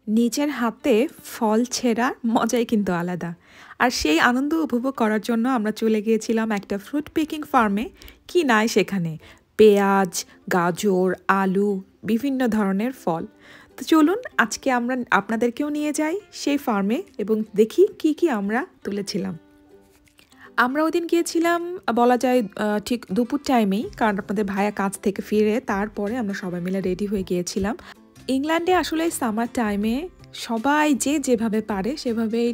নিজের হাতে ফল ছেঁড়ার মজাই কিন্তু আলাদা। আর সেই আনন্দ উপভোগ করার জন্য আমরা চলে গিয়েছিলাম একটা ফ্রুট পিকিং ফার্মে। কি নাই সেখানে! পেঁয়াজ, গাজর, আলু, বিভিন্ন ধরনের ফল। তো চলুন আজকে আমরা আপনাদেরকেও নিয়ে যাই সেই ফার্মে এবং দেখি কি কি আমরা তুলেছিলাম। আমরা ওইদিন গিয়েছিলাম বলা যায় ঠিক দুপুর টাইমেই, কারণ আপনাদের ভাইয়া কাজ থেকে ফিরে তারপরে আমরা সবাই মিলে রেডি হয়ে গিয়েছিলাম। ইংল্যান্ডে আসলে সামার টাইমে সবাই যে যেভাবে পারে সেভাবেই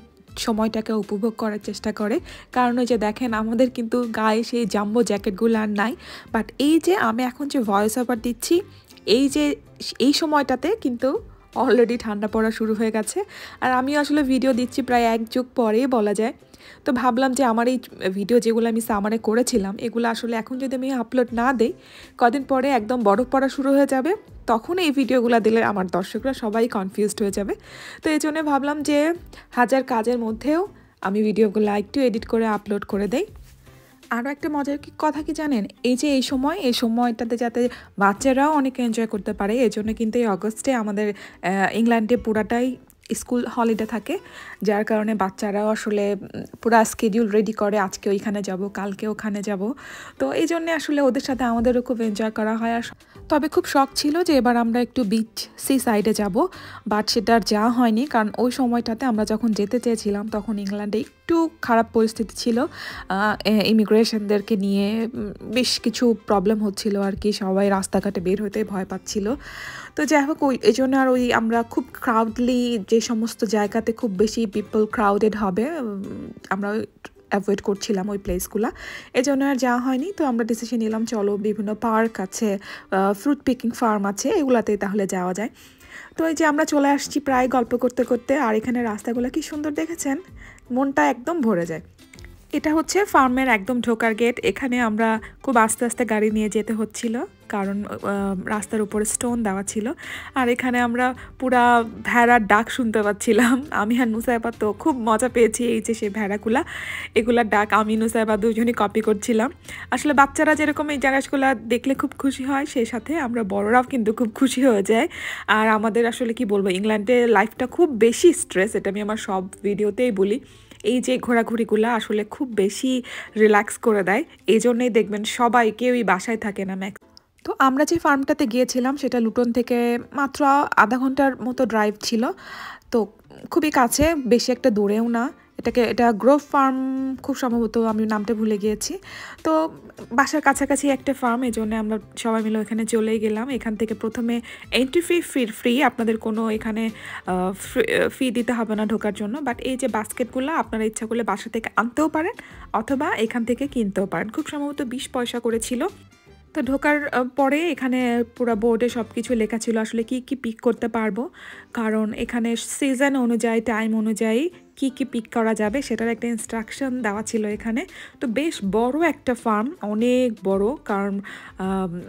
সময়টাকে উপভোগ করার চেষ্টা করে। কারণ ওই যে দেখেন আমাদের কিন্তু গায়ে সেই জাম্বো জ্যাকেটগুলো আর নাই, বাট এই যে আমি এখন যে ভয়েস ওভার দিচ্ছি এই যে এই সময়টাতে কিন্তু অলরেডি ঠান্ডা পড়া শুরু হয়ে গেছে। আর আমি আসলে ভিডিও দিচ্ছি প্রায় এক যুগ পরেই বলা যায়। তো ভাবলাম যে আমার এই ভিডিও যেগুলো আমি সামারে করেছিলাম এগুলো আসলে এখন যদি আমি আপলোড না দেই, কদিন পরে একদম বরফ পড়া শুরু হয়ে যাবে, তখন এই ভিডিওগুলো দিলে আমার দর্শকরা সবাই কনফিউজড হয়ে যাবে। তো এই জন্য ভাবলাম যে হাজার কাজের মধ্যেও আমি ভিডিওগুলো একটু এডিট করে আপলোড করে দেই। আরও একটা মজার কথা কি জানেন, এই যে এই সময়টাতে যাতে বাচ্চারাও অনেক এনজয় করতে পারে, এই জন্য কিন্তু এই অগস্টে আমাদের ইংল্যান্ডে পুরাটাই স্কুল হলিডে থাকে, যার কারণে বাচ্চারাও আসলে পুরা স্কেডিউল রেডি করে আজকে ওইখানে যাব, কালকে ওখানে যাব। তো এই জন্যে আসলে ওদের সাথে আমাদেরও খুব এনজয় করা হয়। আর তবে খুব শখ ছিল যে এবার আমরা একটু বিচ সি সাইডে যাব, বাট সেটা আর যাওয়া হয়নি, কারণ ওই সময়টাতে আমরা যখন যেতে চেয়েছিলাম তখন ইংল্যান্ডে একটু খারাপ পরিস্থিতি ছিল, ইমিগ্রেশনদেরকে নিয়ে বেশ কিছু প্রবলেম হচ্ছিল আর কি, সবাই রাস্তাঘাটে বের হতে ভয় পাচ্ছিল। তো যাই হোক এই জন্য আর আমরা খুব ক্রাউডলি যে সমস্ত জায়গাতে খুব বেশি পিপল ক্রাউডেড হবে আমরা অ্যাভয়েড করছিলাম ওই প্লেসগুলো, এই জন্য আর যাওয়া হয়নি। তো আমরা ডিসিশন নিলাম চলো বিভিন্ন পার্ক আছে, ফ্রুট পিকিং ফার্ম আছে, এগুলাতেই তাহলে যাওয়া যায়। তো এই যে আমরা চলে আসছি প্রায় গল্প করতে করতে, আর এখানে রাস্তাগুলো কি সুন্দর দেখেছেন, মনটা একদম ভরে যায়। এটা হচ্ছে ফার্মের একদম ঢোকার গেট। এখানে আমরা খুব আস্তে আস্তে গাড়ি নিয়ে যেতে হচ্ছিল, কারণ রাস্তার উপরে স্টোন দেওয়া ছিল। আর এখানে আমরা পুরা ভেড়ার ডাক শুনতে পাচ্ছিলাম। আমি আর নুসাইবা তো খুব মজা পেয়েছি, এই যে সেই ভেড়াগুলা, এগুলার ডাক আমি নুসাইবা দুজনই কপি করছিলাম। আসলে বাচ্চারা যেরকম এই জায়গাগুলো দেখলে খুব খুশি হয়, সেই সাথে আমরা বড়রাও কিন্তু খুব খুশি হয়ে যায়। আর আমাদের আসলে কি বলবো, ইংল্যান্ডে লাইফটা খুব বেশি স্ট্রেস, এটা আমি আমার সব ভিডিওতেই বলি। এই যে ঘোরাঘুরিগুলো আসলে খুব বেশি রিল্যাক্স করে দেয়, এই জন্যই দেখবেন সবাই কেউই বাসায় থাকে না ম্যাক্স। তো আমরা যে ফার্মটাতে গিয়েছিলাম সেটা লুটন থেকে মাত্র আধা ঘন্টার মতো ড্রাইভ ছিল, তো খুবই কাছে, বেশি একটা দূরেও না। এটা গ্রোভ ফার্ম খুব সম্ভবত, আমি নামটা ভুলে গিয়েছি। তো বাসার কাছাকাছি একটা ফার্ম, এই জন্য আমরা সবাই মিলে ওখানে চলেই গেলাম। এখান থেকে প্রথমে এন্ট্রি ফ্রি, আপনাদের কোনো এখানে ফি দিতে হবে না ঢোকার জন্য। বাট এই যে বাস্কেটগুলো আপনারা ইচ্ছা করলে বাসা থেকে আনতেও পারেন অথবা এখান থেকে কিনতেও পারেন, খুব সম্ভবত 20 পয়সা করেছিল। তো ঢোকার পরে এখানে পুরো বোর্ডে সব কিছু লেখা ছিল আসলে কি কি পিক করতে পারবো, কারণ এখানে সিজন অনুযায়ী টাইম অনুযায়ী কি কি পিক করা যাবে সেটার একটা ইনস্ট্রাকশন দেওয়া ছিল এখানে। তো বেশ বড় একটা ফার্ম, অনেক বড়, কারণ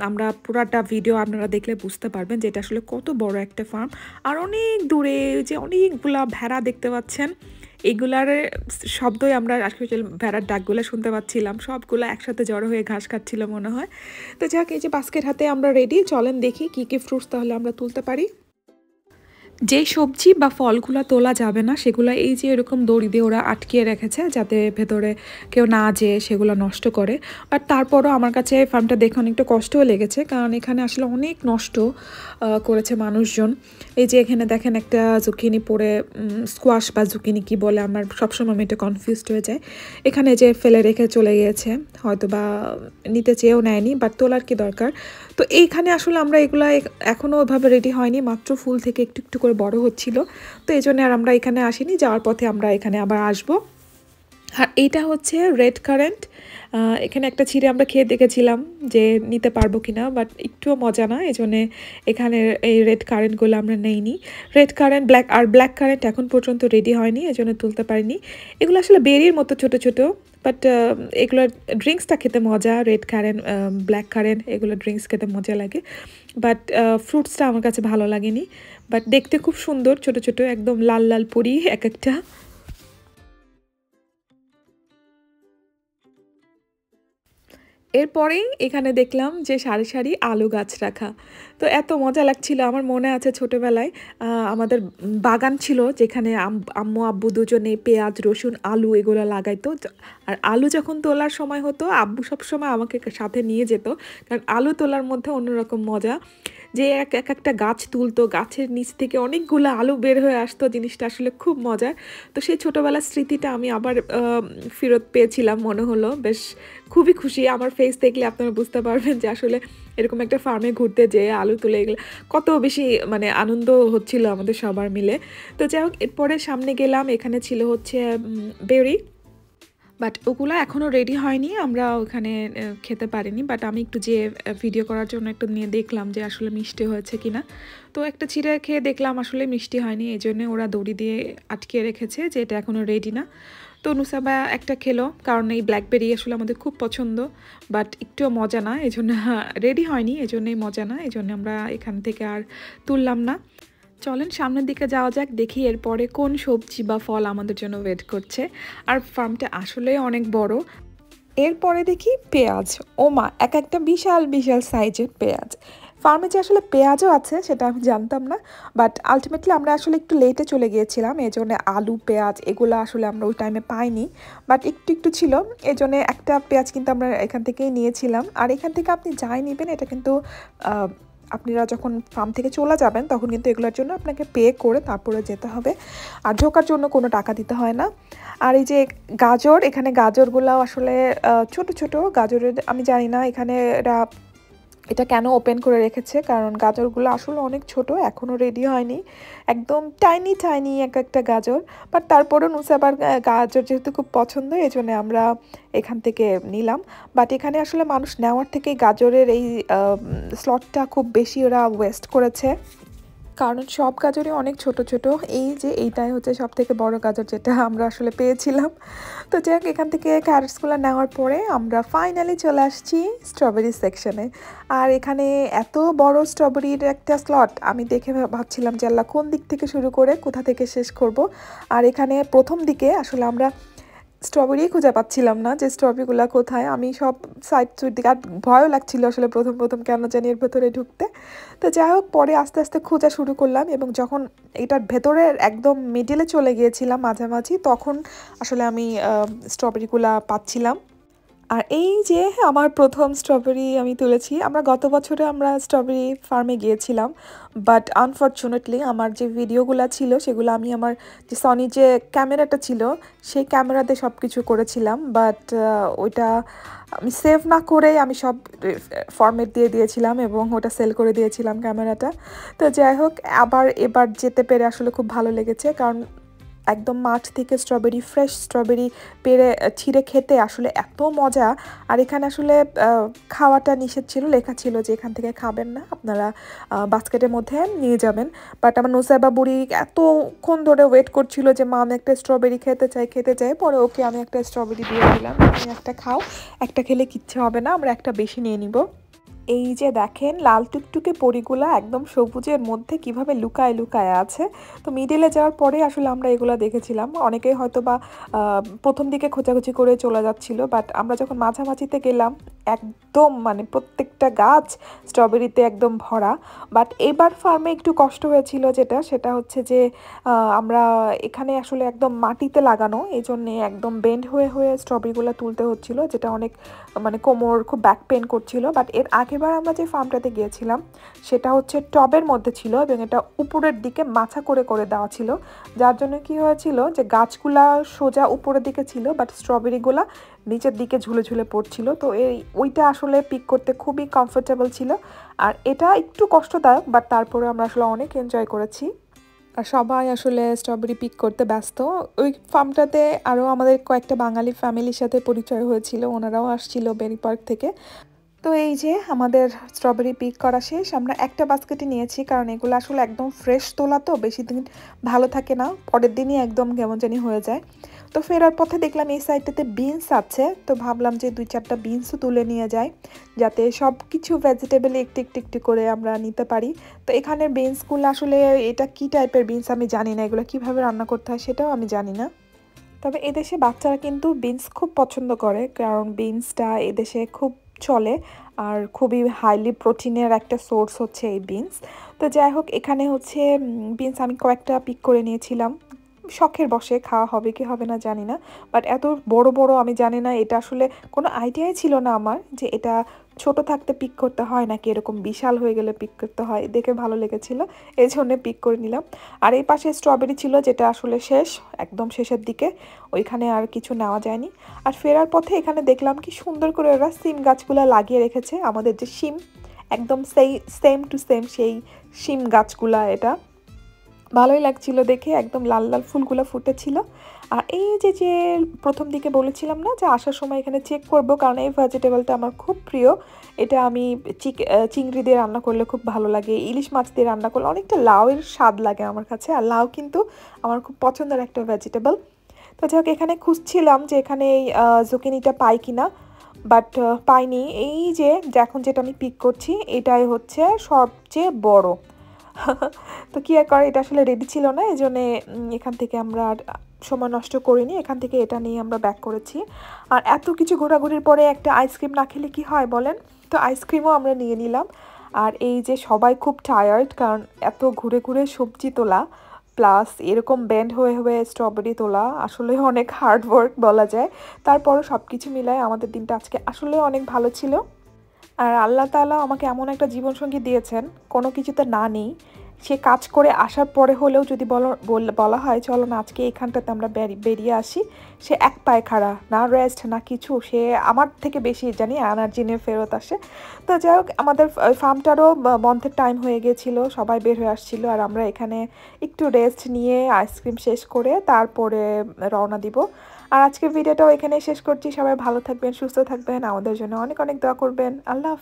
আমরা পুরাটা ভিডিও আপনারা দেখলে বুঝতে পারবেন যে এটা আসলে কত বড় একটা ফার্ম। আর অনেক দূরে যে অনেকগুলা ভেড়া দেখতে পাচ্ছেন, এইগুলার শব্দই আমরা আসলে ভেড়ার ডাকগুলো শুনতে পাচ্ছিলাম, সবগুলো একসাথে জড়ো হয়ে ঘাস খাচ্ছিল মনে হয়। তো যাক, এই যে বাস্কেট হাতে আমরা রেডি, চলেন দেখি কি কি ফ্রুটস তাহলে আমরা তুলতে পারি। যে সবজি বা ফলগুলো তোলা যাবে না সেগুলো এই যে এরকম দড়ি দিয়ে ওরা আটকিয়ে রেখেছে, যাতে ভেতরে কেউ না যেয়ে সেগুলো নষ্ট করে। বাট তারপরও আমার কাছে ফার্মটা দেখে অনেকটা কষ্টও লেগেছে, কারণ এখানে আসলে অনেক নষ্ট করেছে মানুষজন। এই যে এখানে দেখেন একটা জুকিনি পরে, স্কোয়াশ বা জুকিনি কি বলে আমার সবসময় আমি এটা কনফিউজড হয়ে যায়। এখানে যে ফেলে রেখে চলে গিয়েছে, হয়তো বা নিতে চেয়েও নেয়নি, বাট তোলার কি দরকার। তো এইখানে আসলে আমরা এগুলা এখনও ওইভাবে রেডি হয়নি, মাত্র ফুল থেকে একটু একটু করে বড় হচ্ছিল। তো এই জন্য আর আমরা এখানে আসিনি, যাওয়ার পথে আমরা এখানে আবার আসবো। আর এইটা হচ্ছে রেড কারেন্ট, এখানে একটা ছিঁড়ে আমরা খেয়ে দেখেছিলাম যে নিতে পারবো কিনা, বাট একটুও মজা না, এই জন্যে এখানে এই রেড কারেন্টগুলো আমরা নেইনি। রেড কারেন্ট ব্ল্যাক কারেন্ট এখন পর্যন্ত রেডি হয়নি, এই জন্য তুলতে পারিনি। এগুলো আসলে বেরির মতো ছোট ছোট, বাট এগুলোর ড্রিঙ্কসটা খেতে মজা, রেড কারেন্ট ব্ল্যাক কারেন্ট এগুলো ড্রিঙ্কস খেতে মজা লাগে, বাট ফ্রুটসটা আমার কাছে ভালো লাগেনি। বাট দেখতে খুব সুন্দর, ছোট ছোট একদম লাল লাল পরি এক একটা। এরপরেই এখানে দেখলাম যে সারি সারি আলু গাছ রাখা। তো এত মজা লাগছিল, আমার মনে আছে ছোটোবেলায় আমাদের বাগান ছিল যেখানে আম্মু আব্বু দুজনে পেঁয়াজ রসুন আলু এগুলো লাগাইতো। আর আলু যখন তোলার সময় হতো আব্বু সবসময় আমাকে সাথে নিয়ে যেত, কারণ আলু তোলার মধ্যে অন্যরকম মজা। যে এক এক একটা গাছ তুলতো, গাছের নিচ থেকে অনেকগুলো আলু বের হয়ে আসতো, জিনিসটা আসলে খুব মজার। তো সেই ছোটোবেলার স্মৃতিটা আমি আবার ফেরত পেয়েছিলাম, মনে হলো বেশ খুবই খুশি। আমার ফেস দেখলে আপনারা বুঝতে পারবেন যে আসলে এরকম একটা ফার্মে ঘুরতে যেয়ে আলু তুলে এগুলো কত বেশি মানে আনন্দ হচ্ছিল আমাদের সবার মিলে। তো যাই হোক, এরপরে সামনে গেলাম, এখানে ছিল হচ্ছে বেরি, বাট ওগুলো এখনও রেডি হয়নি, আমরা ওখানে খেতে পারিনি। বাট আমি একটু যে ভিডিও করার জন্য একটু নিয়ে দেখলাম যে আসলে মিষ্টি হয়েছে কিনা। তো একটা চিড়ে খেয়ে দেখলাম আসলে মিষ্টি হয়নি, এই জন্য ওরা দড়ি দিয়ে আটকে রেখেছে যে এটা এখনও রেডি না। তো নুসাবা একটা খেলো, কারণ এই ব্ল্যাকবেরি আসলে আমাদের খুব পছন্দ, বাট একটুও মজা না, এই জন্য রেডি হয়নি, এই জন্যই মজা না, এই জন্য আমরা এখান থেকে আর তুললাম না। চলেন সামনের দিকে যাওয়া যাক, দেখি এরপরে কোন সবজি বা ফল আমাদের জন্য ওয়েট করছে। আর ফার্মটা আসলে অনেক বড়। এরপরে দেখি পেঁয়াজ, ওমা এক একটা বিশাল বিশাল সাইজের পেঁয়াজ। ফার্মে যে আসলে পেঁয়াজও আছে সেটা আমি জানতাম না, বাট আলটিমেটলি আমরা আসলে একটু লেটে চলে গিয়েছিলাম, এই জন্য আলু পেঁয়াজ এগুলো আসলে আমরা ওই টাইমে পাইনি, বাট একটু একটু ছিল, এই জন্য একটা পেঁয়াজ কিন্তু আমরা এখান থেকেই নিয়েছিলাম। আর এখান থেকে আপনি যাই নেবেন এটা কিন্তু আপনারা যখন ফার্ম থেকে চলে যাবেন তখন কিন্তু এগুলোর জন্য আপনাকে পে করে তারপরে যেতে হবে, আর ঢোকার জন্য কোনো টাকা দিতে হয় না। আর এই যে গাজর, এখানে গাজরগুলো আসলে ছোট ছোট গাজরের, আমি জানি না এখানে এটা কেন ওপেন করে রেখেছে, কারণ গাজরগুলো আসলে অনেক ছোট, এখনও রেডি হয়নি, একদম টাইনি টাইনি এক একটা গাজর। বাট তারপরও নুসাবার গাজর যেহেতু খুব পছন্দ, এই জন্য আমরা এখান থেকে নিলাম। বাট এখানে আসলে মানুষ নেওয়ার থেকে গাজরের এই স্লটটা খুব বেশি ওরা ওয়েস্ট করেছে, কারণ সব গাজরই অনেক ছোট ছোট। এই যে এইটাই হচ্ছে সব থেকে বড় গাজর যেটা আমরা আসলে পেয়েছিলাম। তো যাই হোক, এখান থেকে ক্যারেটসগুলো নেওয়ার পরে আমরা ফাইনালি চলে আসছি স্ট্রবেরি সেকশনে। আর এখানে এত বড় স্ট্রবেরির একটা স্লট, আমি দেখে ভাবছিলাম যে আল্লাহ কোন দিক থেকে শুরু করে কোথা থেকে শেষ করব। আর এখানে প্রথম দিকে আসলে আমরা স্ট্রবেরি খুঁজে পাচ্ছিলাম না, যে স্ট্রবেরিগুলো কোথায়। আমি সব সাইড সুইড দিকে, আর ভয়ও লাগছিল আসলে প্রথম প্রথম কেন জানি এর ভেতরে ঢুকতে। তো যাই হোক, পরে আস্তে আস্তে খোঁজা শুরু করলাম, এবং যখন এটার ভেতরে একদম মিডিলে চলে গিয়েছিলাম মাঝামাঝি, তখন আসলে আমি স্ট্রবেরিগুলো পাচ্ছিলাম। আর এই যে আমার প্রথম স্ট্রবেরি আমি তুলেছি। আমরা গত বছরে আমরা স্ট্রবেরি ফার্মে গিয়েছিলাম, বাট আনফর্চুনেটলি আমার যে ভিডিওগুলো ছিল সেগুলো আমি আমার যে সনি যে ক্যামেরাটা ছিল সেই ক্যামেরাতে সব কিছু করেছিলাম, বাট ওইটা আমি সেভ না করেই আমি সব ফরম্যাট দিয়ে দিয়েছিলাম এবং ওটা সেল করে দিয়েছিলাম ক্যামেরাটা। তো যাই হোক, আবার এবার যেতে পেরে আসলে খুব ভালো লেগেছে, কারণ একদম মাঠ থেকে স্ট্রবেরি, ফ্রেশ স্ট্রবেরি পেড়ে ছিঁড়ে খেতে আসলে এত মজা। আর এখানে আসলে খাওয়াটা নিষেধ ছিল, লেখা ছিল যে এখান থেকে খাবেন না, আপনারা বাস্কেটের মধ্যে নিয়ে যাবেন। বাট আমার নুসাইবা বুড়ি এতক্ষণ ধরে ওয়েট করছিল যে মা আমি একটা স্ট্রবেরি খেতে চাই। পরে ওকে আমি একটা স্ট্রবেরি দিয়ে দিলাম, তুমি একটা খাও, একটা খেলে কিচ্ছু হবে না, আমরা একটা বেশি নিয়ে নিব। এই যে দেখেন লাল টুকটুকে পরিগুলা একদম সবুজের মধ্যে কিভাবে লুকায় লুকায় আছে। তো মিডিলে যাওয়ার পরে আসলে আমরা এগুলো দেখেছিলাম, অনেকেই হয়তো বা প্রথম দিকে খোঁজাখুঁজি করে চলে যাচ্ছিল, বাট আমরা যখন মাঝামাঝিতে গেলাম একদম মানে প্রত্যেকটা গাছ স্ট্রবেরিতে একদম ভরা। বাট এবার ফার্মে একটু কষ্ট হয়েছিল, সেটা হচ্ছে যে আমরা এখানে আসলে একদম মাটিতে লাগানো, এই জন্যে একদম বেন্ড হয়ে হয়ে স্ট্রবেরিগুলো তুলতে হচ্ছিল, যেটা অনেক মানে কোমর খুব ব্যাক পেন করছিল। বাট এর আগেবার আমরা যে ফার্মটাতে গিয়েছিলাম সেটা হচ্ছে টবের মধ্যে ছিল, এবং এটা উপরের দিকে মাছা করে করে দেওয়া ছিল, যার জন্য কি হয়েছিল যে গাছগুলা সোজা উপরের দিকে ছিল, বাট স্ট্রবেরিগুলা নিচের দিকে ঝুলে ঝুলে পড়ছিল। তো ওইটা আসলে পিক করতে খুবই কমফোর্টেবল ছিল, আর এটা একটু কষ্টদায়ক, বাট তারপরে আমরা আসলে অনেক এনজয় করেছি। আর সবাই আসলে স্ট্রবেরি পিক করতে ব্যস্ত। ওই ফার্মটাতে আরও আমাদের কয়েকটা বাঙালি ফ্যামিলির সাথে পরিচয় হয়েছিল, ওনারাও আসছিল বেরি পার্ক থেকে। তো এই যে আমাদের স্ট্রবেরি পিক করা শেষ, আমরা একটা বাস্কেটে নিয়েছি, কারণ এগুলো আসলে একদম ফ্রেশ তোলা, তো বেশি দিন ভালো থাকে না, পরের দিনই একদম কেমন জানি হয়ে যায়। তো ফেরার পথে দেখলাম এই সাইডটাতে বিনস আছে, তো ভাবলাম যে 2-4টা বিনসও তুলে নিয়ে যাই, যাতে সব কিছু ভেজিটেবল একটু একটু একটু করে আমরা নিতে পারি। তো এখানের বিনসগুলো আসলে এটা কি টাইপের বিনস আমি জানি না, এগুলো কীভাবে রান্না করতে হয় সেটাও আমি জানি না। তবে এদেশে বাচ্চারা কিন্তু বিনস খুব পছন্দ করে, কারণ বিনসটা এদেশে খুব চলে আর খুবই হাইলি প্রোটিনের একটা সোর্স হচ্ছে এই বিনস। তো যাই হোক এখানে হচ্ছে বিনস আমি কয়েকটা পিক করে নিয়েছিলাম, শখের বশে, খাওয়া হবে কি হবে না জানি না, বাট এত বড় বড় আমি জানি না, এটা আসলে কোনো আইডিয়াই ছিল না আমার যে এটা ছোট থাকতে পিক করতে হয় নাকি এরকম বিশাল হয়ে গেলে পিক করতে হয়। দেখে ভালো লেগেছিল, এই জন্য পিক করে নিলাম। আর এই পাশে স্ট্রবেরি ছিল যেটা আসলে শেষ, একদম শেষের দিকে, ওইখানে আর কিছু নেওয়া যায়নি। আর ফেরার পথে এখানে দেখলাম কি সুন্দর করে ওরা সিম গাছগুলো লাগিয়ে রেখেছে, আমাদের যে শিম একদম সেম টু সেম সেই শিম গাছগুলা, এটা ভালোই লাগছিল দেখে, একদম লাল লাল ফুলগুলো ফুটেছিল। আর এই যে প্রথম দিকে বলেছিলাম না যে আসার সময় এখানে চেক করব, কারণ এই ভেজিটেবলটা আমার খুব প্রিয়। এটা আমি চিংড়ি দিয়ে রান্না করলে খুব ভালো লাগে, ইলিশ মাছ দিয়ে রান্না করলে অনেকটা লাউয়ের স্বাদ লাগে আমার কাছে, আর লাউ কিন্তু আমার খুব পছন্দের একটা ভেজিটেবল। তো যাই হোক এখানে খুঁজছিলাম যে এখানে এই জুকিনিটা পাই কিনা, বাট পাইনি। এই যে এখন যেটা আমি পিক করছি এটাই হচ্ছে সবচেয়ে বড়। তো কি আর করে, এটা আসলে রেডি ছিল না, এই জন্যে এখান থেকে আমরা আর সময় নষ্ট করিনি, এখান থেকে এটা নিয়ে আমরা ব্যাক করেছি। আর এত কিছু ঘোরাঘুরির পরে একটা আইসক্রিম না খেলে কি হয় বলেন, তো আইসক্রিমও আমরা নিয়ে নিলাম। আর এই যে সবাই খুব টায়ার্ড, কারণ এত ঘুরে ঘুরে সবজি তোলা প্লাস এরকম ব্যান্ড হয়ে হয়ে স্ট্রবেরি তোলা আসলে অনেক হার্ড ওয়ার্ক বলা যায়। তারপরও সব কিছু মিলায় আমাদের দিনটা আজকে আসলে অনেক ভালো ছিল। আর আল্লাহ তাআলা আমাকে এমন একটা জীবনসঙ্গী দিয়েছেন, কোনো কিছুতে না নেই, সে কাজ করে আসার পরে হলেও যদি বলা হয় চলো না আজকে এখানটাতে আমরা বেরিয়ে আসি, সে এক পায়ে খাড়া, না রেস্ট না কিছু, সে আমার থেকে বেশি জানি এনার্জি নিয়ে ফেরত আসে। তো যাই হোক আমাদের ফার্মটারও বন্ধের টাইম হয়ে গিয়েছিল, সবাই বের হয়ে আসছিল, আর আমরা এখানে একটু রেস্ট নিয়ে আইসক্রিম শেষ করে তারপরে রওনা দিব। আর আজকের ভিডিওটাও এখানে শেষ করছি, সবাই ভালো থাকবেন, সুস্থ থাকবেন, আমাদের জন্য অনেক অনেক দোয়া করবেন। আল্লাহ হাফেজ।